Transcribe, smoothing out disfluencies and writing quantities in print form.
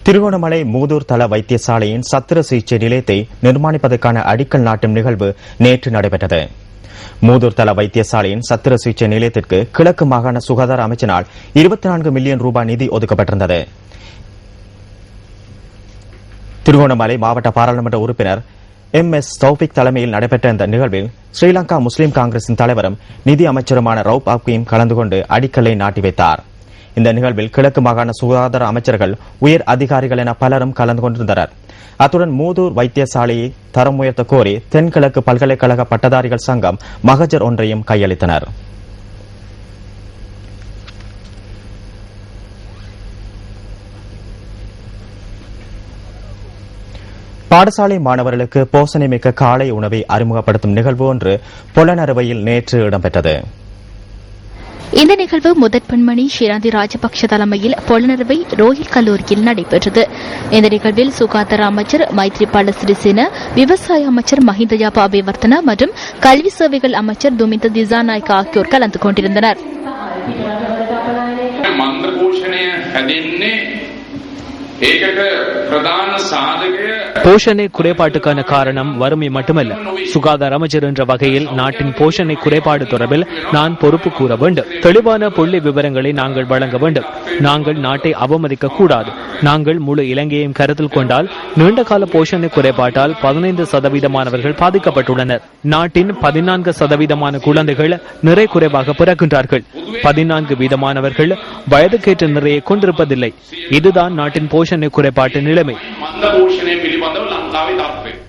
திருகோணமலை மூதூர் தள வைத்தியசாலையின் சத்திர சிகிச்சை நிலையத்தை நிர்மாணிப்பதற்கான அடிக்கல் நாட்டும் நிகழ்வு நேற்று நடைபெற்றது. மூதூர் தள வைத்தியசாலையின் சத்திர சிகிச்சை நிலையத்திற்கு கிழக்கு மாகாண சுகாதார அமைச்சினால் 24 மில்லியன் ரூபாய் நிதி ஒதுக்கப்பட்டிருந்தது. திருகோணமலை மாவட்ட பாராளுமன்ற உறுப்பினர் MS தௌபிக் தலைமையில் நடைபெற்ற இந்த நிகழ்வில் ஸ்ரீலங்கா முஸ்லிம் காங்கிரசின் தலைவரும் நிதி அமைச்சருமான ரவுப் அப்கீம் கலந்து கொண்டு அடிக்கல்லை நாட்டி வைத்தார். இந்த நிகழ்வில் கிழக்கு மாகாண சுகாதார அமைச்சர்கள், உயர் அதிகாரிகள் என பலரும் கலந்து கொண்டிருந்தனர். அத்துடன் மூதூர் வைத்தியசாலையை தரம் உயர்த்த கோரி தென்கிழக்கு பல்கலைக்கழக பட்டதாரிகள் சங்கம் மகஜர் ஒன்றையும் கையளித்தனர். பாடசாலை மாணவர்களுக்கு போசனைமிக்க காலை உணவை அறிமுகப்படுத்தும் நிகழ்வு ஒன்று பொலனறுவையில் நேற்று இடம்பெற்றது. இந்த நிகழ்வு முதற் பெண்மணி ஷிராந்தி ராஜபக்ஷ தலைமையில் பொலனறுவை ரோயல் கல்லூரியில் நடைபெற்றது. இந்த நிகழ்வில் சுகாதார அமைச்சர் மைத்ரிபால சிறிசேன, விவசாய அமைச்சர் மஹிந்த யாபா அபிவர்த்தன மற்றும் கல்வி சேவைகள் அமைச்சர் துமிந்த திசாநாயக் ஆகியோர் கலந்து கொண்டிருந்தனர். போஷணை குறைபாட்டுக்கான காரணம் வறுமை மட்டுமல்ல. சுகாதார அமைச்சர் என்ற வகையில் நாட்டின் போஷணை குறைபாடு தொடர்பில் நான் பொறுப்பு கூற வேண்டும். தெளிவான புள்ளி விவரங்களை நாங்கள் வழங்க வேண்டும். நாங்கள் நாட்டை அவமதிக்க கூடாது. நாங்கள் முழு இலங்கையையும் கருத்தில் கொண்டால் நீண்டகால போஷணை குறைபாட்டால் 15% பாதிக்கப்பட்டுள்ளனர். நாட்டின் 14% குழந்தைகள் நிறை குறைவாக பிறக்கின்றார்கள். 14% வயதுக்கேற்ற நிறையை கொண்டிருப்பதில்லை. இதுதான் நாட்டின் போஷணை குறைபாட்டு நிலைமை.